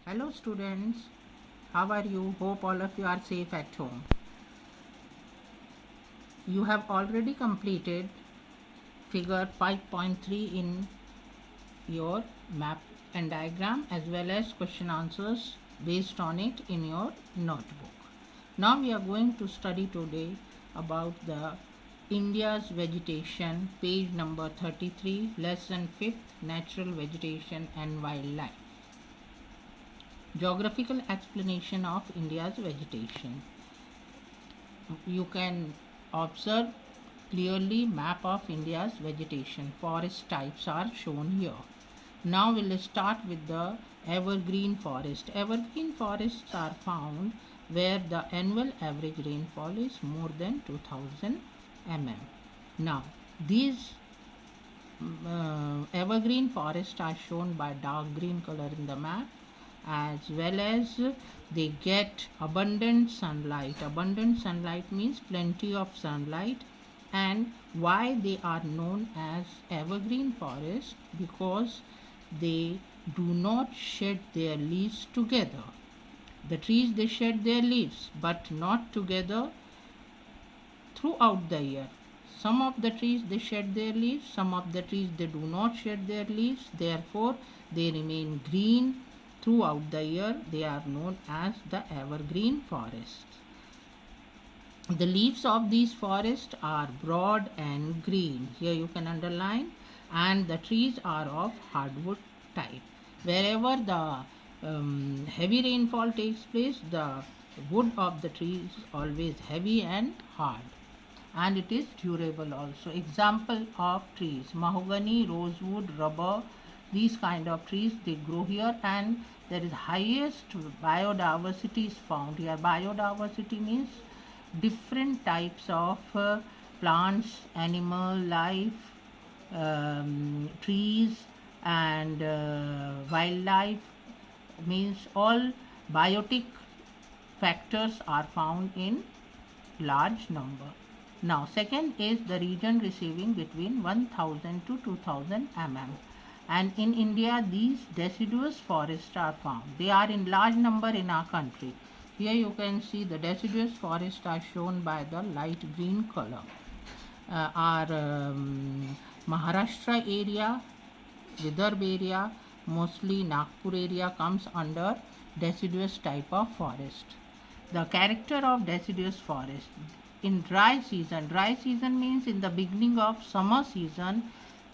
Hello students, how are you? Hope all of you are safe at home. You have already completed figure 5.3 in your map and diagram as well as question answers based on it in your notebook. Now we are going to study today about the India's vegetation, page number 33, lesson 5th, natural vegetation and wildlife. Geographical explanation of India's vegetation. You can observe clearly map of India's vegetation. Forest types are shown here. Now we'll start with the evergreen forest. Evergreen forests are found where the annual average rainfall is more than 2000 mm. Now these evergreen forests are shown by dark green color in the map, as well as they get abundant sunlight. Abundant sunlight means plenty of sunlight. And why they are known as evergreen forest? Because they do not shed their leaves together. The trees, they shed their leaves but not together throughout the year. Some of the trees, they shed their leaves, some of the trees, they do not shed their leaves, therefore they remain green throughout the year. They are known as the evergreen forests. The leaves of these forests are broad and green. Here you can underline. And the trees are of hardwood type. Wherever the heavy rainfall takes place, the wood of the tree is always heavy and hard. And it is durable also. Example of trees: mahogany, rosewood, rubber. These kind of trees, they grow here, and there is highest biodiversity is found here. Biodiversity means different types of plants, animal life, trees, and wildlife, means all biotic factors are found in large number. Now second is the region receiving between 1000 to 2000 mm. And in India these deciduous forests are found. They are in large number in our country. Here you can see the deciduous forests are shown by the light green color. Our Maharashtra area, Vidarbha area, mostly Nagpur area comes under deciduous type of forest. The character of deciduous forest: in dry season means in the beginning of summer season,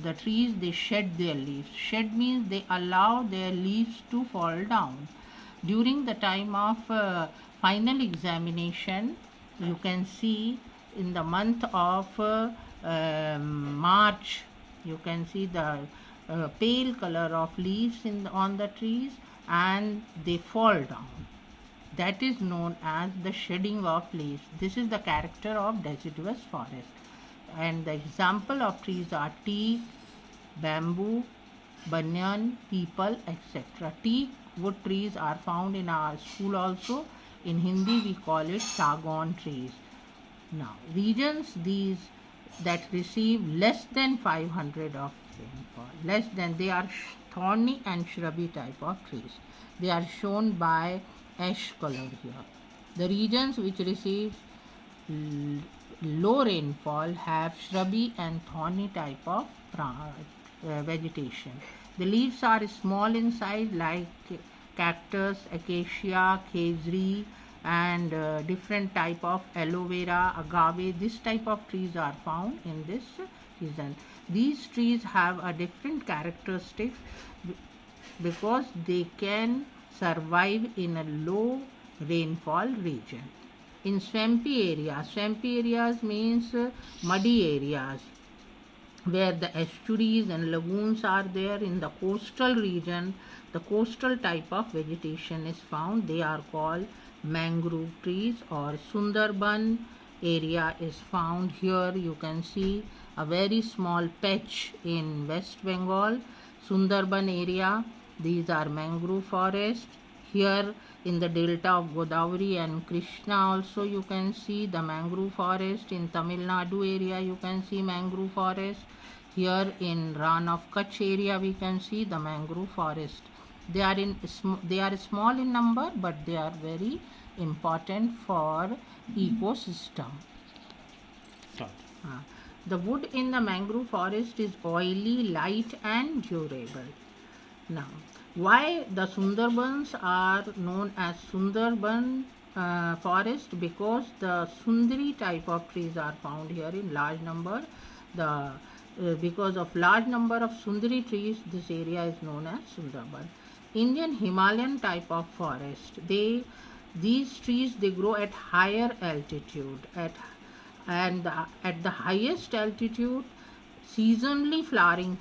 the trees, they shed their leaves. Shed means they allow their leaves to fall down. During the time of final examination, you can see in the month of March, you can see the pale color of leaves on the trees, and they fall down. That is known as the shedding of leaves. This is the character of deciduous forest. And the example of trees are teak, bamboo, banyan, peepal, etc. Teak wood trees are found in our school also. In Hindi we call it sagon trees. Now regions these that receive less than 500 of rainfall, less than, they are thorny and shrubby type of trees. They are shown by ash color here. The regions which receive low rainfall have shrubby and thorny type of vegetation. The leaves are small in size, like cactus, acacia, khezri, and different type of aloe vera, agave. This type of trees are found in this region. These trees have a different characteristic because they can survive in a low rainfall region. In swampy areas means muddy areas where the estuaries and lagoons are there. In the coastal region, the coastal type of vegetation is found. They are called mangrove trees, or Sundarban area is found. Here you can see a very small patch in West Bengal, Sundarban area. These are mangrove forests. Here in the delta of Godavari and Krishna also you can see the mangrove forest. In Tamil Nadu area you can see mangrove forest. Here in Ran of Kutch area we can see the mangrove forest. They are small in number, but they are very important for ecosystem. The wood in the mangrove forest is oily, light and durable. Now, why the Sundarbans are known as Sundarban forest? Because the Sundari type of trees are found here in large number. Because of large number of Sundari trees, this area is known as Sundarban. Indian Himalayan type of forest. These trees they grow at higher altitude. At the highest altitude, seasonally flowering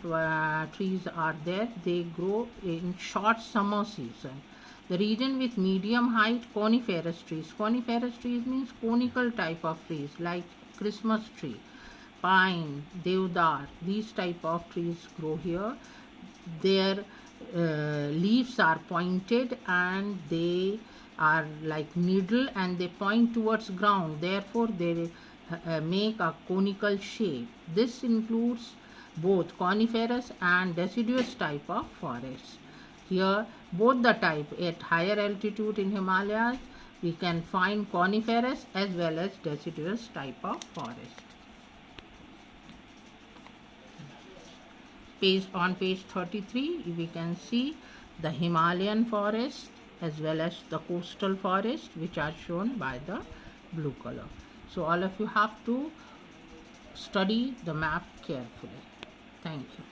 trees are there. They grow in short summer season. The region with medium height coniferous trees. Coniferous trees means conical type of trees like Christmas tree, pine, deodar. These type of trees grow here. Their leaves are pointed and they are like needle and they point towards ground. Therefore, they make a conical shape. This includes both coniferous and deciduous type of forests. Here, both the type at higher altitude in Himalayas, we can find coniferous as well as deciduous type of forest. On page 33, we can see the Himalayan forest as well as the coastal forest, which are shown by the blue color. So all of you have to study the map carefully. Thank you.